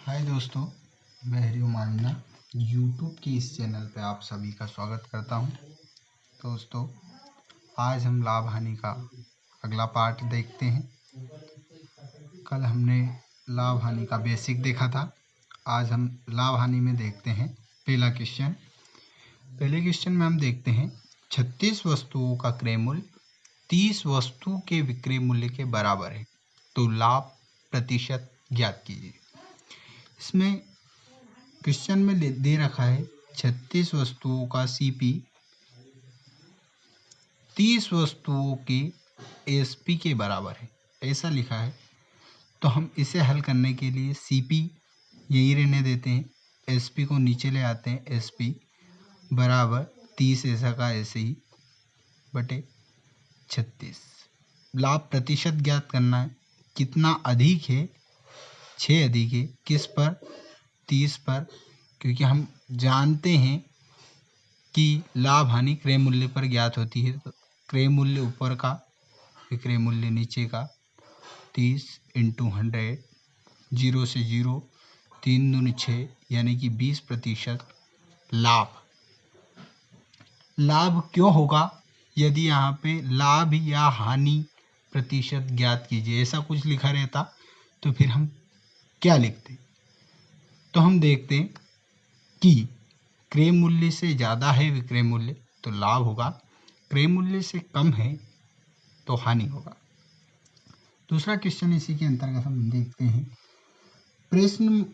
हाय दोस्तों, मैं हरिओम आमिना यूट्यूब के इस चैनल पे आप सभी का स्वागत करता हूं। दोस्तों, आज हम लाभ हानि का अगला पार्ट देखते हैं। कल हमने लाभ हानि का बेसिक देखा था। आज हम लाभ हानि में देखते हैं पहला क्वेश्चन। पहले क्वेश्चन में हम देखते हैं 36 वस्तुओं का क्रय मूल्य 30 वस्तु के विक्रय मूल्य के बराबर है, तो लाभ प्रतिशत ज्ञात कीजिए। इसमें क्वेश्चन में दे रखा है 36 वस्तुओं का सीपी 30 वस्तुओं के एसपी के बराबर है, ऐसा लिखा है। तो हम इसे हल करने के लिए सीपी यही रहने देते हैं, एसपी को नीचे ले आते हैं। एसपी बराबर 30 ऐसा का ऐसे ही बटे 36। लाभ प्रतिशत ज्ञात करना है, कितना अधिक है, 6 अधिक है, किस पर, 30 पर, क्योंकि हम जानते हैं कि लाभ हानि क्रय मूल्य पर ज्ञात होती है। तो क्रय मूल्य ऊपर का, विक्रय मूल्य नीचे का, 30 × 100, 0 से 0, 3 दूनी 6, यानी कि 20% लाभ। लाभ क्यों होगा? यदि यहाँ पे लाभ या हानि प्रतिशत ज्ञात कीजिए ऐसा कुछ लिखा रहता तो फिर हम क्या लिखते? तो हम देखते हैं कि क्रय मूल्य से ज़्यादा है विक्रय मूल्य तो लाभ होगा, क्रय मूल्य से कम है तो हानि होगा। दूसरा क्वेश्चन इसी के अंतर्गत हम देखते हैं। प्रश्न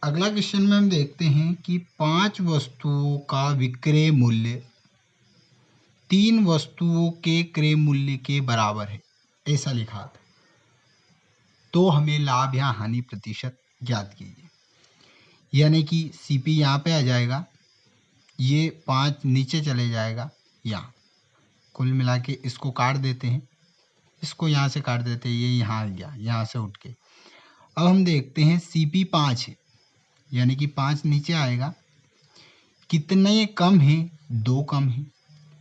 अगला क्वेश्चन में हम देखते हैं कि 5 वस्तुओं का विक्रय मूल्य 3 वस्तुओं के क्रय मूल्य के बराबर है, ऐसा लिखा था। तो हमें लाभ या हानि प्रतिशत ज्ञात कीजिए। यानी कि सीपी यहाँ पे आ जाएगा, ये 5 नीचे चले जाएगा यहाँ। कुल मिला के इसको काट देते हैं, इसको यहाँ से काट देते हैं, ये यहाँ आ गया, यहाँ से उठ के। अब हम देखते हैं सीपी 5 है, यानी कि 5 नीचे आएगा। कितने कम है? 2 कम है,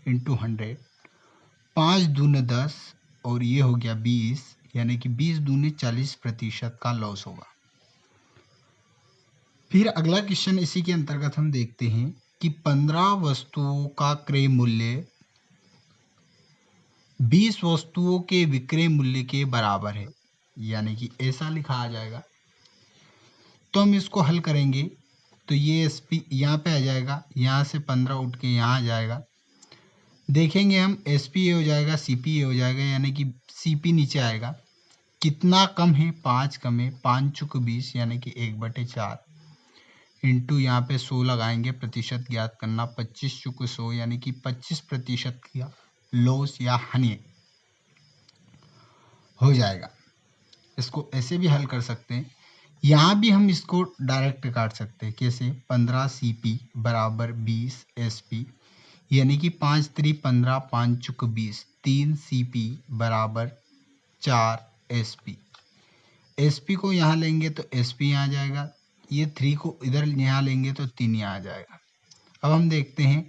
× 100, 5 दूने 10 और ये हो गया 20, यानी कि 20 दूने 40% का लॉस होगा। फिर अगला क्वेश्चन इसी के अंतर्गत हम देखते हैं कि 15 वस्तुओं का क्रय मूल्य 20 वस्तुओं के विक्रय मूल्य के बराबर है, यानी कि ऐसा लिखा आ जाएगा। तो हम इसको हल करेंगे तो ये एसपी यहाँ पे आ जाएगा, यहाँ से 15 उठ के यहाँ आ जाएगा। देखेंगे हम एसपी ये हो जाएगा, सीपी ये हो जाएगा, यानी कि सीपी नीचे आएगा। कितना कम है? 5 कम है, 5 चुक 20, यानी कि 1/4 इंटू यहाँ पे 100 लगाएंगे, प्रतिशत ज्ञात करना, 25 चुक 100, यानी कि 25% का लॉस या हानि हो जाएगा। इसको ऐसे भी हल कर सकते हैं, यहाँ भी हम इसको डायरेक्ट काट सकते हैं। कैसे? 15 सीपी बराबर 20 एसपी, यानी कि 5 × 15, 5 चुक 20, 3 सीपी बराबर 4 एसपी। एसपी को यहाँ लेंगे तो एसपी यहाँ आ जाएगा, ये 3 को इधर यहाँ लेंगे तो 3 यहाँ आ जाएगा। अब हम देखते हैं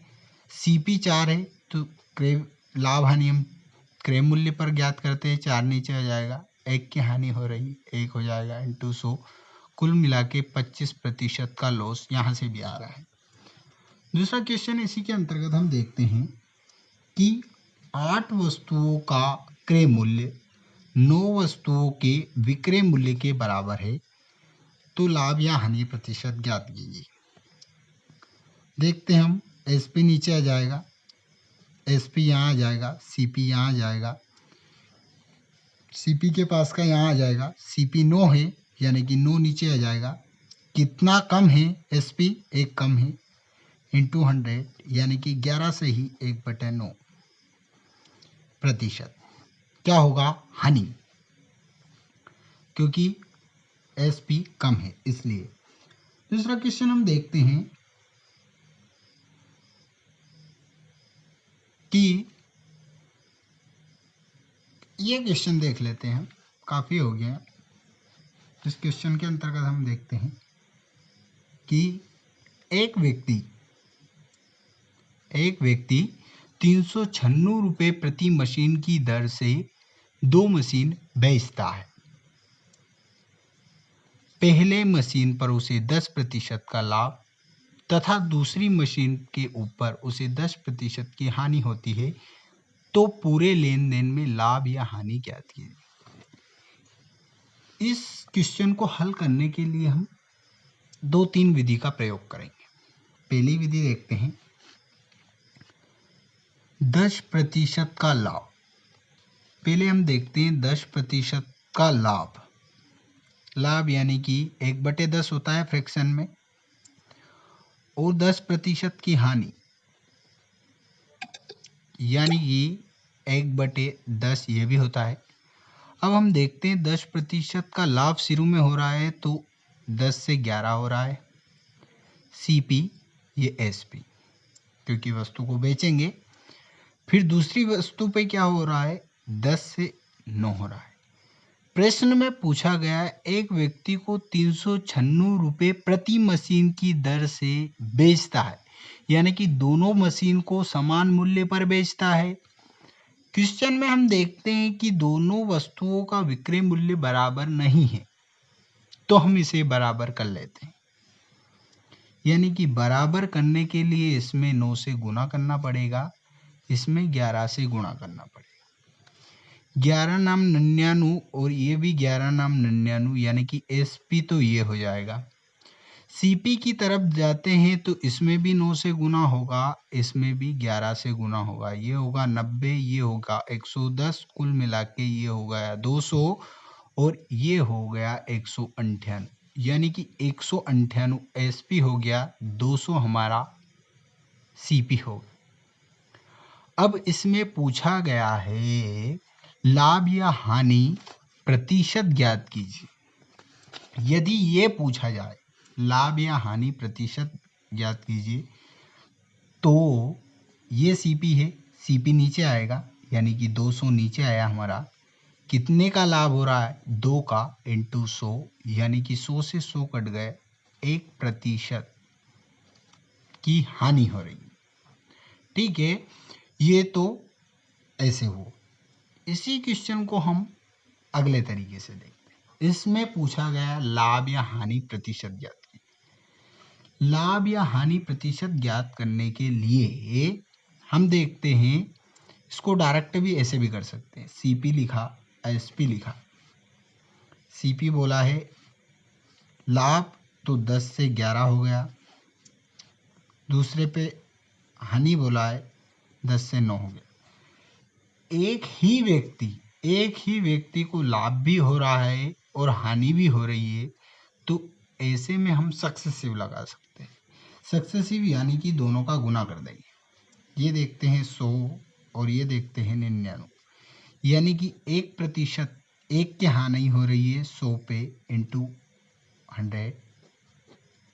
सीपी 4 है तो क्रय लाभ हानि हम क्रय मूल्य पर ज्ञात करते हैं, 4 नीचे आ जाएगा, 1 की हानि हो रही, 1 हो जाएगा × 100, कुल मिला के 25% का लॉस यहाँ से भी आ रहा है। दूसरा क्वेश्चन इसी के अंतर्गत हम देखते हैं कि 8 वस्तुओं का क्रय मूल्य 9 वस्तुओं के विक्रय मूल्य के बराबर है, तो लाभ या हानि प्रतिशत ज्ञात कीजिए। देखते हैं हम, एसपी नीचे आ जाएगा, एसपी यहाँ आ जाएगा, सीपी यहाँ आ जाएगा, सीपी के पास का यहाँ आ जाएगा, सीपी 9 है यानी कि 9 नीचे आ जाएगा। कितना कम है? एसपी 1 कम है, × 100, यानी कि 11 से ही 1/9 प्रतिशत क्या होगा? हानि, क्योंकि एसपी कम है इसलिए। दूसरा क्वेश्चन हम देखते हैं कि ये क्वेश्चन देख लेते हैं, काफ़ी हो गया। इस क्वेश्चन के अंतर्गत हम देखते हैं कि एक व्यक्ति 396 रुपये प्रति मशीन की दर से 2 मशीन बेचता है। पहले मशीन पर उसे 10% का लाभ तथा दूसरी मशीन के ऊपर उसे 10% की हानि होती है, तो पूरे लेन देन में लाभ या हानि ज्ञात कीजिए। इस क्वेश्चन को हल करने के लिए हम 2-3 विधि का प्रयोग करेंगे। पहली विधि देखते हैं, 10% का लाभ। पहले हम देखते हैं 10% का लाभ। लाभ यानी कि 1/10 होता है फ्रैक्शन में, और 10% की हानि यानी कि 1/10 ये भी होता है। अब हम देखते हैं 10% का लाभ शुरू में हो रहा है तो 10 से 11 हो रहा है, CP ये SP, क्योंकि वस्तु को बेचेंगे। फिर दूसरी वस्तु पे क्या हो रहा है, 10 से 9 हो रहा है। प्रश्न में पूछा गया है एक व्यक्ति को 396 रुपये प्रति मशीन की दर से बेचता है, यानी कि दोनों मशीन को समान मूल्य पर बेचता है। क्वेश्चन में हम देखते हैं कि दोनों वस्तुओं का विक्रय मूल्य बराबर नहीं है, तो हम इसे बराबर कर लेते हैं। यानी कि बराबर करने के लिए इसमें 9 से गुना करना पड़ेगा, इसमें 11 से गुणा करना पड़ेगा। 11 नाम 99 और ये भी 11 नाम 99, यानी कि SP तो ये हो जाएगा। CP की तरफ जाते हैं तो इसमें भी 9 से गुना होगा, इसमें भी 11 से गुना होगा। ये होगा 90, ये होगा 110, कुल मिला के ये हो गया 200 और ये हो गया 198, यानी कि 198 SP हो गया, 200 हमारा CP हो गया। अब इसमें पूछा गया है लाभ या हानि प्रतिशत ज्ञात कीजिए। यदि ये पूछा जाए लाभ या हानि प्रतिशत ज्ञात कीजिए, तो ये CP है, CP नीचे आएगा, यानी कि 200 नीचे आया हमारा। कितने का लाभ हो रहा है, 2 का इंटू 100, यानी कि 100 से 100 कट गए, 1% की हानि हो रही है। ठीक है, ये तो ऐसे हो। इसी क्वेश्चन को हम अगले तरीके से देखते हैं। इसमें पूछा गया लाभ या हानि प्रतिशत ज्ञात कीजिए। लाभ या हानि प्रतिशत ज्ञात करने के लिए हम देखते हैं, इसको डायरेक्ट भी ऐसे भी कर सकते हैं। CP लिखा, SP लिखा। CP बोला है लाभ तो 10 से 11 हो गया, दूसरे पे हानि बोला है 10 से 9 हो गया। एक ही व्यक्ति को लाभ भी हो रहा है और हानि भी हो रही है, तो ऐसे में हम सक्सेसिव लगा सकते हैं। सक्सेसिव यानी कि दोनों का गुना कर देंगे। ये देखते हैं 100 और ये देखते हैं 99, यानी कि 1%, एक की हानि हो रही है 100 पे इंटू 100,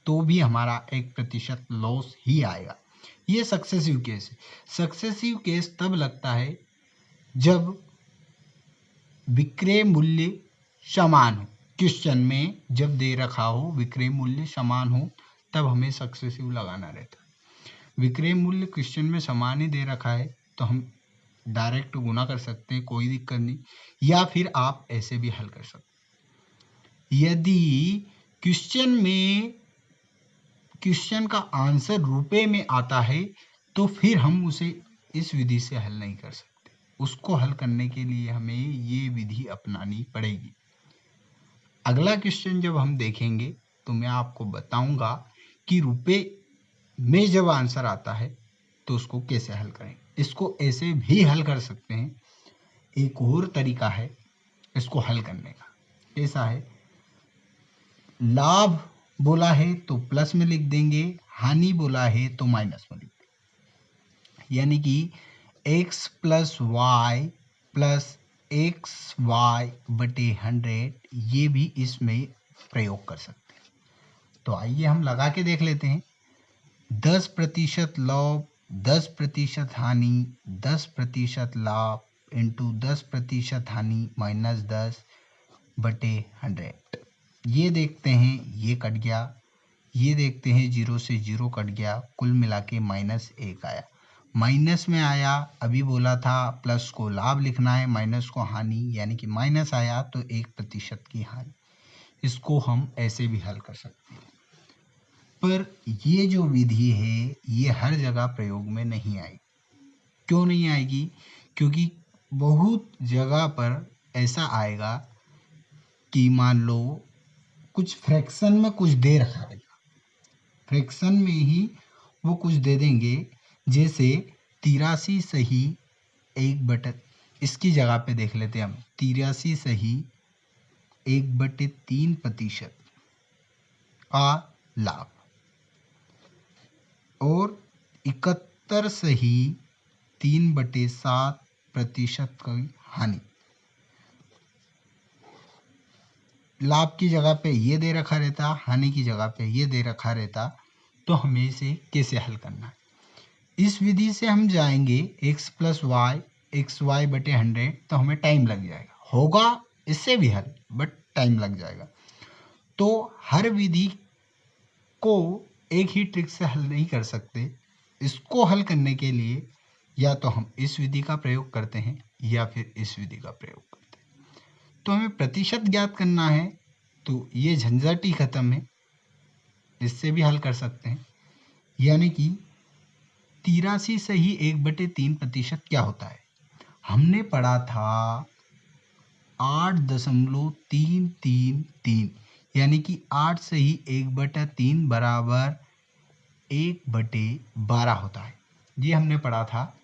तो भी हमारा 1% लॉस ही आएगा। ये सक्सेसिव केस है। सक्सेसिव केस तब लगता है जब विक्रय मूल्य समान हो। क्वेश्चन में जब दे रखा हो विक्रय मूल्य समान हो, तब हमें सक्सेसिव लगाना रहता है। विक्रय मूल्य क्वेश्चन में समान ही दे रखा है तो हम डायरेक्ट गुना कर सकते हैं, कोई दिक्कत नहीं, या फिर आप ऐसे भी हल कर सकते हैं। यदि क्वेश्चन का आंसर रुपए में आता है तो फिर हम उसे इस विधि से हल नहीं कर सकते। उसको हल करने के लिए हमें ये विधि अपनानी पड़ेगी। अगला क्वेश्चन जब हम देखेंगे तो मैं आपको बताऊंगा कि रुपए में जब आंसर आता है तो उसको कैसे हल करें। इसको ऐसे भी हल कर सकते हैं। एक और तरीका है इसको हल करने का। कैसा है, लाभ बोला है तो प्लस में लिख देंगे, हानि बोला है तो माइनस में लिख देंगे, यानी कि x plus Y plus XY/100, ये भी इसमें प्रयोग कर सकते हैं। तो आइए हम लगा के देख लेते हैं। 10% लाभ, 10% हानि, 10% लाभ इंटू 10% हानि माइनस 10/100। ये देखते हैं ये कट गया, ये देखते हैं 0 से 0 कट गया, कुल मिला के -1 आया। माइनस में आया, अभी बोला था प्लस को लाभ लिखना है, माइनस को हानि, यानी कि माइनस आया तो 1% की हानि। इसको हम ऐसे भी हल कर सकते हैं। पर ये जो विधि है ये हर जगह प्रयोग में नहीं आएगी। क्यों नहीं आएगी? क्योंकि बहुत जगह पर ऐसा आएगा कि मान लो कुछ फ्रैक्शन में कुछ दे रखा है, फ्रैक्शन में ही वो कुछ दे देंगे, जैसे 83 सही 1/, इसकी जगह पे देख लेते हैं हम 83 सही 1/3% का लाभ और 71 सही 3/7% की हानि। लाभ की जगह पे ये दे रखा रहता, हानि की जगह पे ये दे रखा रहता, तो हमें इसे कैसे हल करना है? इस विधि से हम जाएंगे x + y xy/100, तो हमें टाइम लग जाएगा। होगा इससे भी हल, बट टाइम लग जाएगा। तो हर विधि को एक ही ट्रिक से हल नहीं कर सकते। इसको हल करने के लिए या तो हम इस विधि का प्रयोग करते हैं या फिर इस विधि का प्रयोग करते हैं। तो हमें प्रतिशत ज्ञात करना है, तो ये झंझट ही खत्म है, इससे भी हल कर सकते हैं। यानी कि 83 सही 1/3% क्या होता है? हमने पढ़ा था 8.333, यानी कि 8 सही 1/3 बराबर 1/12 होता है। ये हमने पढ़ा था।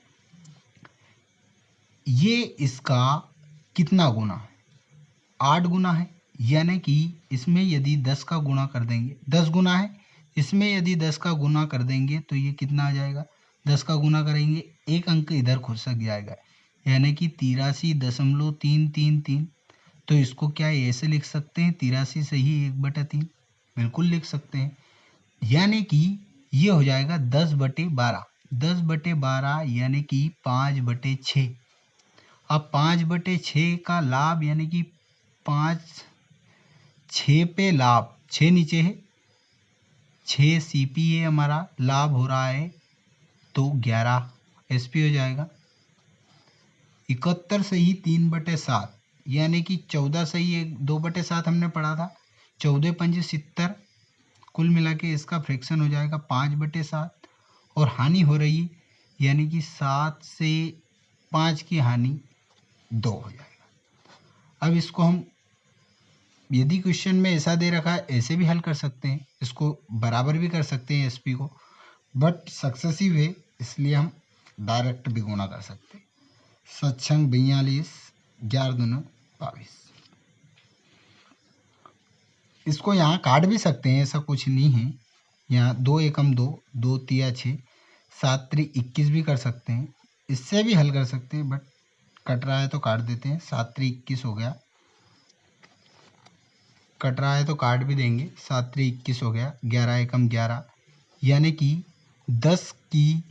ये इसका कितना गुना है? 8 गुना है। यानी कि इसमें यदि 10 का गुणा कर देंगे, 10 गुना है, इसमें यदि 10 का गुना कर देंगे तो ये कितना आ जाएगा? 10 का गुना करेंगे, एक अंक इधर खुसक जाएगा, यानी कि 83.333। तो इसको क्या ऐसे लिख सकते हैं? 83 सही 1/3, बिल्कुल लिख सकते हैं। यानी कि ये हो जाएगा 10/12, 10/12 यानी कि 5/6। अब 5/6 का लाभ यानी कि 5 6 पे लाभ, 6 नीचे है, 6 CP है हमारा, लाभ हो रहा है तो 11 SP हो जाएगा। 71 सही 3/7 यानी कि 14 सही 2/7 हमने पढ़ा था, 14 पंजे 70, कुल मिला के इसका फ्रैक्शन हो जाएगा 5/7 और हानि हो रही है यानी कि 7 से 5 की हानि 2 हो जाएगा। अब इसको हम यदि क्वेश्चन में ऐसा दे रखा है ऐसे भी हल कर सकते हैं, इसको बराबर भी कर सकते हैं SP को, बट सक्सेसिव है इसलिए हम डायरेक्ट भी गुणा कर सकते हैं। 7×6 42, 11×2 22। इसको यहाँ काट भी सकते हैं, ऐसा कुछ नहीं है। यहाँ 2 एकम 2, 2 तिया 6, 7 त्रि 21 भी कर सकते हैं, इससे भी हल कर सकते हैं, बट कट रहा है तो काट देते हैं। 7 त्रि 21 हो गया, कट रहा है तो काट भी देंगे। 7 त्रि 21 हो गया, 11 एकम 11, यानी कि 10 की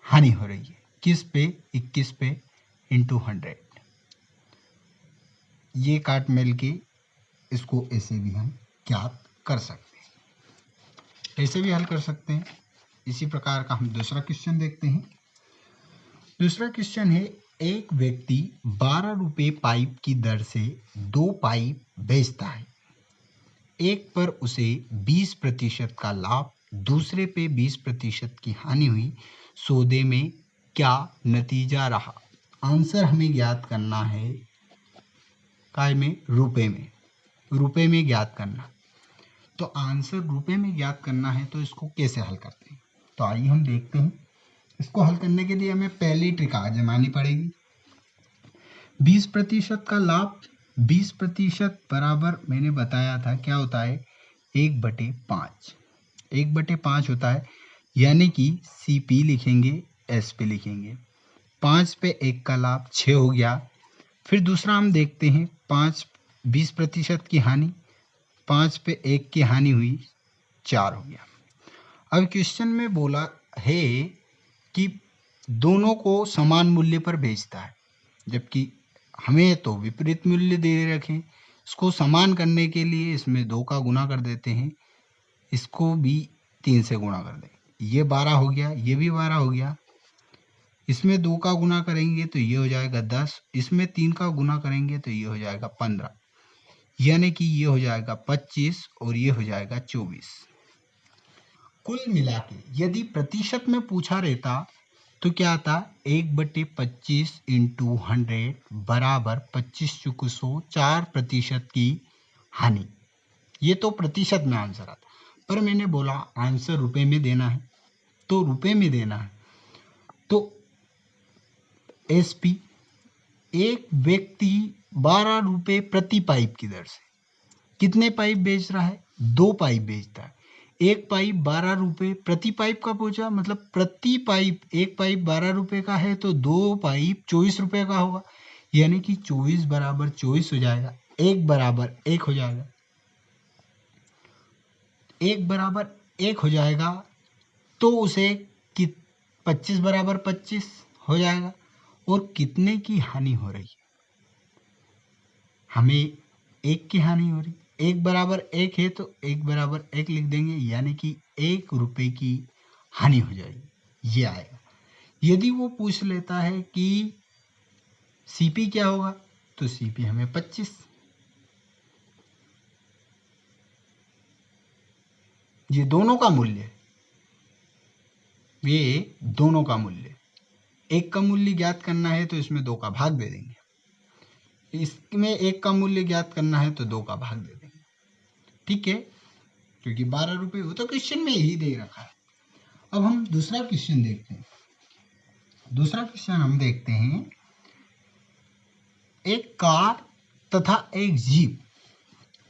हानि हो रही है, किस पे? 21 पे इंटू 100। ये काट मिल के इसको ऐसे भी हम ज्ञात कर सकते हैं, ऐसे भी हल कर सकते हैं। इसी प्रकार का हम दूसरा क्वेश्चन देखते हैं। दूसरा क्वेश्चन है, एक व्यक्ति 12 रुपये पाइप की दर से 2 पाइप बेचता है। एक पर उसे 20% का लाभ, दूसरे पे 20% की हानि हुई। सौदे में क्या नतीजा रहा? आंसर हमें ज्ञात करना है काय में? रुपए में ज्ञात करना। तो आंसर रुपए में ज्ञात करना है तो इसको कैसे हल करते हैं? तो आइए हम देखते हैं। इसको हल करने के लिए हमें पहली ट्रिक आजमानी पड़ेगी। 20% का लाभ, 20% बराबर मैंने बताया था क्या होता है? 1/5, 1/5 होता है, यानी कि CP लिखेंगे, SP लिखेंगे। 5 पे 1 का लाभ 6 हो गया। फिर दूसरा हम देखते हैं, 20% की हानि, 5 पे 1 की हानि हुई, 4 हो गया। अब क्वेश्चन में बोला है कि दोनों को समान मूल्य पर बेचता है, जबकि हमें तो विपरीत मूल्य दे रखे। इसको समान करने के लिए इसमें 2 का गुना कर देते हैं, इसको भी 3 से गुणा कर दें। ये 12 हो गया, ये भी 12 हो गया। इसमें 2 का गुना करेंगे तो ये हो जाएगा 10, इसमें 3 का गुना करेंगे तो ये हो जाएगा 15। यानी कि ये हो जाएगा 25 और ये हो जाएगा 24। कुल मिला के यदि प्रतिशत में पूछा रहता तो क्या आता, 1/25 इंटू 100 बराबर 25 चुक 100, 4% की हानि। ये तो प्रतिशत में आंसर आता, पर मैंने बोला आंसर रुपए में देना है, तो रुपए में देना है तो एसपी, एक व्यक्ति 12 रुपए प्रति पाइप की दर से कितने पाइप बेच रहा है, 2 पाइप बेचता है। एक पाइप 12 रुपए प्रति पाइप का पहुंचा, मतलब प्रति पाइप, एक पाइप 12 रुपए का है तो 2 पाइप 24 रुपए का होगा, यानी कि 24 बराबर 24 हो जाएगा, 1 बराबर 1 हो जाएगा, 1 बराबर 1 हो जाएगा तो उसे 25 बराबर 25 हो जाएगा। और कितने की हानि हो रही है, हमें 1 की हानि हो रही, 1 बराबर 1 है तो 1 बराबर 1 लिख देंगे, यानी कि 1 रुपए की हानि हो जाएगी, ये आएगा। यदि वो पूछ लेता है कि सीपी क्या होगा, तो सीपी हमें 25, ये दोनों का मूल्य, ये दोनों का मूल्य, एक का मूल्य ज्ञात करना है तो इसमें 2 का भाग दे देंगे, इसमें 1 का मूल्य ज्ञात करना है तो 2 का भाग दे देंगे, ठीक है, क्योंकि 12 रुपए वो तो क्वेश्चन में यही दे रखा है। अब हम दूसरा क्वेश्चन देखते हैं। दूसरा क्वेश्चन हम देखते हैं, एक कार तथा एक जीप,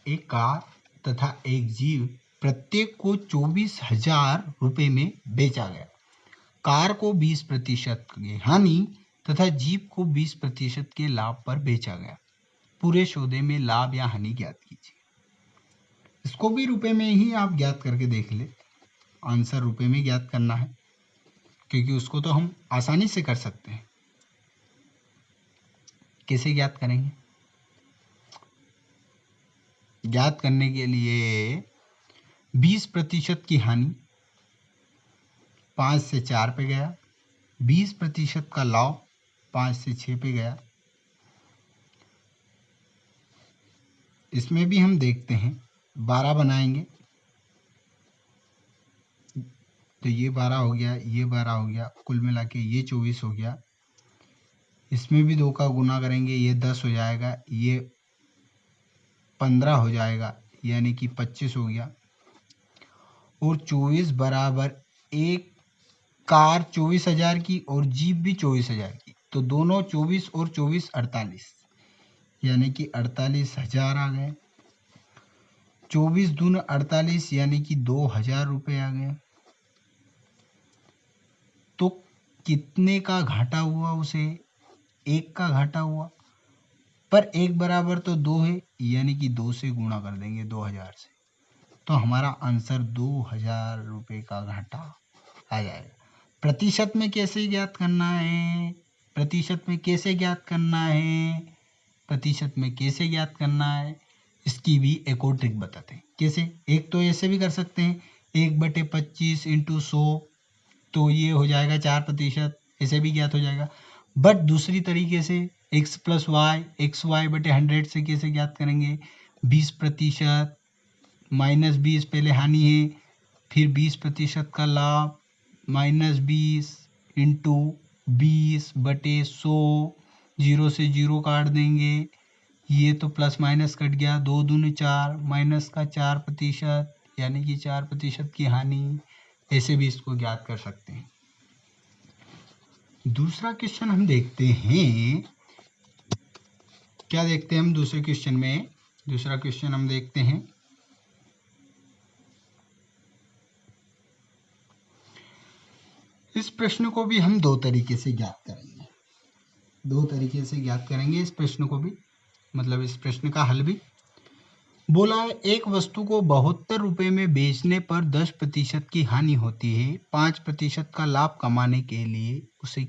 एक कार तथा एक जीप प्रत्येक को 24,000 रुपए में बेचा गया। कार को 20% की हानि तथा जीप को 20% के लाभ पर बेचा गया। पूरे सौदे में लाभ या हानि ज्ञात कीजिए। इसको भी रुपए में ही आप ज्ञात करके देख ले, आंसर रुपए में ज्ञात करना है, क्योंकि उसको तो हम आसानी से कर सकते हैं। कैसे ज्ञात करेंगे, ज्ञात करने के लिए 20% की हानि 5 से 4 पे गया, 20% का लाभ 5 से 6 पे गया। इसमें भी हम देखते हैं 12 बनाएंगे तो ये 12 हो गया, ये 12 हो गया, कुल मिला के ये 24 हो गया। इसमें भी 2 का गुना करेंगे, ये 10 हो जाएगा, ये 15 हो जाएगा, यानी कि 25 हो गया। और 24 बराबर एक कार 24,000 की और जीप भी 24,000 की, तो दोनों 24 और 24 48, यानी कि 48,000 आ गए। 24 दूनी 48, यानी कि 2,000 रुपये आ गए। तो कितने का घाटा हुआ उसे, 1 का घाटा हुआ, पर 1 बराबर तो 2 है, यानी कि 2 से गुणा कर देंगे 2,000 से, तो हमारा आंसर 2,000 रुपये का घाटा आ जाएगा। प्रतिशत में कैसे ज्ञात करना है, प्रतिशत में कैसे ज्ञात करना है, प्रतिशत में कैसे ज्ञात करना है, इसकी भी एक और ट्रिक बताते हैं। कैसे, एक तो ऐसे भी कर सकते हैं, 1/25 इंटू 100, तो ये हो जाएगा 4%, ऐसे भी ज्ञात हो जाएगा। बट दूसरी तरीके से x प्लस वाई, XY/100 से कैसे ज्ञात करेंगे, 20% -20 पहले हानि है, फिर 20% का लाभ -20 इंटू 20/100, 0 से 0 काट देंगे, ये तो प्लस माइनस कट गया, 2 दूनी 4, माइनस का 4%, यानी कि 4% की हानि। ऐसे भी इसको ज्ञात कर सकते हैं। दूसरा क्वेश्चन हम देखते हैं, क्या देखते हैं हम दूसरे क्वेश्चन में, दूसरा क्वेश्चन हम देखते हैं, इस प्रश्न को भी हम 2 तरीके से ज्ञात करेंगे, 2 तरीके से ज्ञात करेंगे इस प्रश्न को भी, मतलब इस प्रश्न का हल भी। बोला है, एक वस्तु को 72 रुपये में बेचने पर 10% की हानि होती है, 5% का लाभ कमाने के लिए उसे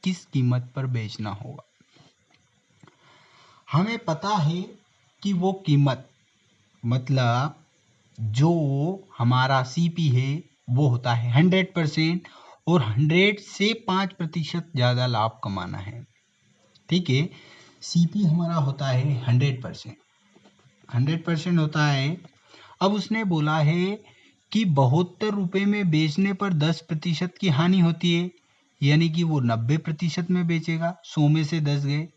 किस कीमत पर बेचना होगा। हमें पता है कि वो कीमत, मतलब जो हमारा सीपी है वो होता है 100%, और 100 से 5% ज़्यादा लाभ कमाना है, ठीक है। सीपी हमारा होता है 100%, 100% होता है। अब उसने बोला है कि 72 रुपये में बेचने पर 10% की हानि होती है, यानी कि वो 90% में बेचेगा। 100 में से 10 गए,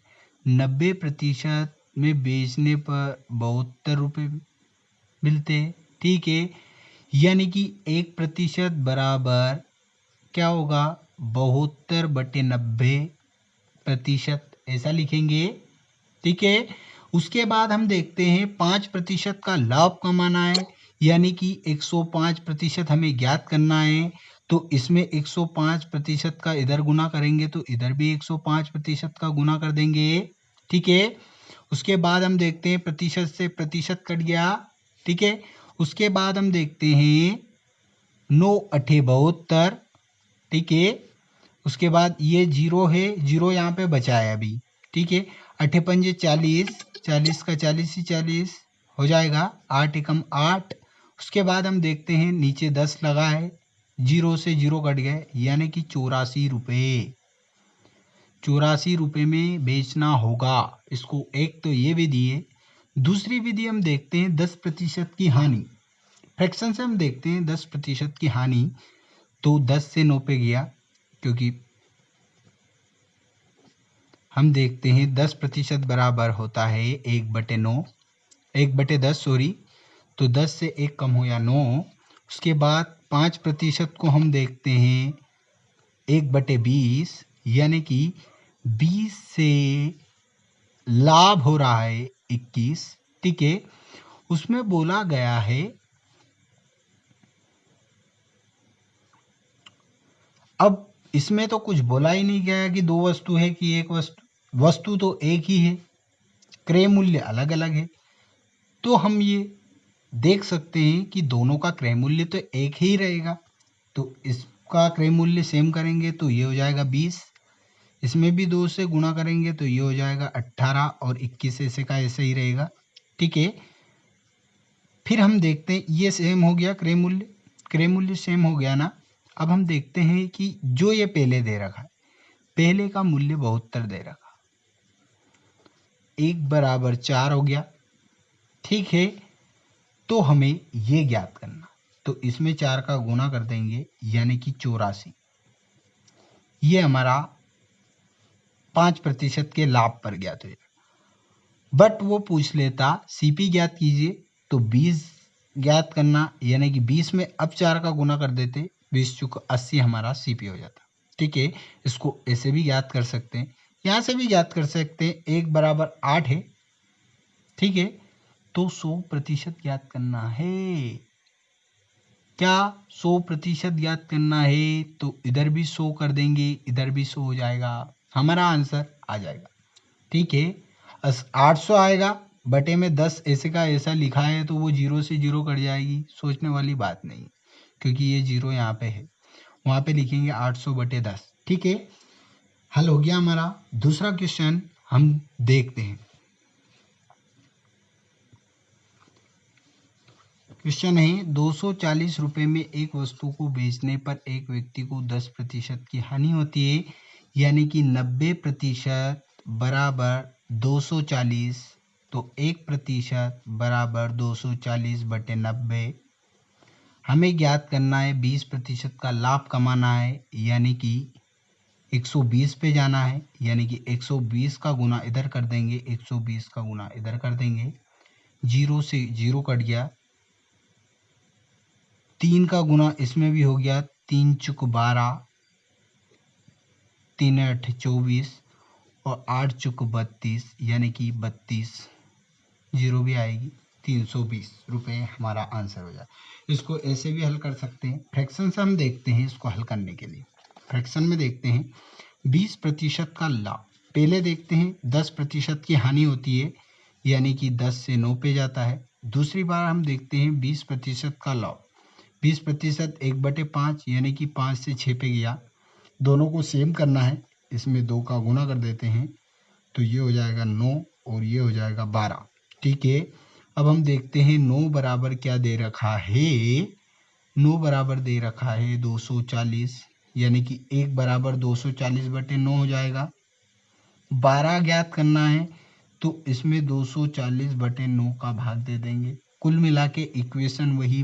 90% में बेचने पर 72 रुपये मिलते हैं। ठीक है, यानी कि 1% बराबर क्या होगा, 72/90%, ऐसा लिखेंगे। ठीक है, उसके बाद हम देखते हैं 5% का लाभ कमाना है, यानी कि 105% हमें ज्ञात करना है। तो इसमें 105% का इधर गुना करेंगे तो इधर भी 105% का गुना कर देंगे। ठीक है, उसके बाद हम देखते हैं प्रतिशत से प्रतिशत कट गया। ठीक है, उसके बाद हम देखते हैं 9 अठे 72। ठीक है, उसके बाद ये 0 है, 0 यहाँ पे बचा है अभी। ठीक है, 8 पंजे 40, 40 का 40 ही 40 हो जाएगा, 8 एकम 8। उसके बाद हम देखते हैं नीचे 10 लगा है, 0 से 0 कट गए, यानी कि 84 रुपये। 84 रुपये में बेचना होगा इसको। एक तो ये विधि है। दूसरी विधि हम देखते हैं 10% की हानि। फ्रैक्शन से हम देखते हैं 10% की हानि। तो 10 से 9 पे गया, क्योंकि हम देखते हैं 10% बराबर होता है 1/9, 1/10 सॉरी। तो 10 से 1 कम हो या 9। उसके बाद 5% को हम देखते हैं 1/20, यानी कि 20 से लाभ हो रहा है 21। ठीक है, उसमें बोला गया है, अब इसमें तो कुछ बोला ही नहीं गया कि दो वस्तु है कि एक वस्तु, वस्तु तो एक ही है, क्रय मूल्य अलग अलग है। तो हम ये देख सकते हैं कि दोनों का क्रय मूल्य तो एक ही रहेगा। तो इसका क्रय मूल्य सेम करेंगे तो ये हो जाएगा 20, इसमें भी 2 से गुणा करेंगे तो ये हो जाएगा 18, और 21 ऐसे का ऐसे ही रहेगा। ठीक है, फिर हम देखते हैं ये सेम हो गया, क्रय मूल्य सेम हो गया ना। अब हम देखते हैं कि जो ये पहले दे रखा है, पहले का मूल्य 72 दे रखा, 1/4 हो गया। ठीक है, तो हमें ये ज्ञात करना, तो इसमें 4 का गुना कर देंगे, यानी कि 84। ये हमारा 5% के लाभ पर ज्ञात हो जाएगा। बट वो पूछ लेता सीपी ज्ञात कीजिए, तो 20 ज्ञात करना, यानी कि 20 में अब 4 का गुना कर देते, 20 चुक 80 हमारा सीपी हो जाता। ठीक है, इसको ऐसे भी ज्ञात कर सकते हैं, यहाँ से भी ज्ञात कर सकते हैं। 1/8 है। ठीक है, तो 100% ज्ञात करना है। क्या 100% ज्ञात करना है, तो इधर भी 100 कर देंगे, इधर भी 100 हो जाएगा, हमारा आंसर आ जाएगा। ठीक है, 800 आएगा, बटे में 10 ऐसे का ऐसा लिखा है, तो वो 0 से 0 कट जाएगी, सोचने वाली बात नहीं, क्योंकि ये 0 यहाँ पे है। वहाँ पे लिखेंगे 800/10। ठीक है, हल हो गया हमारा। दूसरा क्वेश्चन हम देखते हैं। क्वेश्चन है, 240 रुपये में एक वस्तु को बेचने पर एक व्यक्ति को 10% की हानि होती है, यानी कि 90% बराबर 240। तो 1% बराबर 240/90। हमें ज्ञात करना है 20% का लाभ कमाना है, यानी कि 120 पे जाना है, यानी कि 120 का गुना इधर कर देंगे, 120 का गुना इधर कर देंगे, 0 से 0 कट गया, 3 का गुना इसमें भी हो गया, 3 चुक 12, 3 8 24, और 8 चुक 32, यानी कि 32, 0 भी आएगी, 320 रुपये हमारा आंसर हो जाए। इसको ऐसे भी हल कर सकते हैं। फ्रैक्शन से हम देखते हैं इसको हल करने के लिए। फ्रैक्शन में देखते हैं 20% का लाभ, पहले देखते हैं 10% की हानि होती है, यानी कि 10 से 9 पे जाता है। दूसरी बार हम देखते हैं 20% का लाभ, 20% 1/5, यानी कि 5 से 6 पे गया, दोनों को सेम करना है, इसमें 2 का गुना कर देते हैं, तो ये हो जाएगा 9, और ये हो जाएगा 12। ठीक है, अब हम देखते हैं 9 बराबर क्या दे रखा है। 9 बराबर दे रखा है 240, यानी कि 1 बराबर 240/9 हो जाएगा। 12 ज्ञात करना है, तो इसमें 240/9 का भाग दे देंगे। कुल मिला के इक्वेशन वही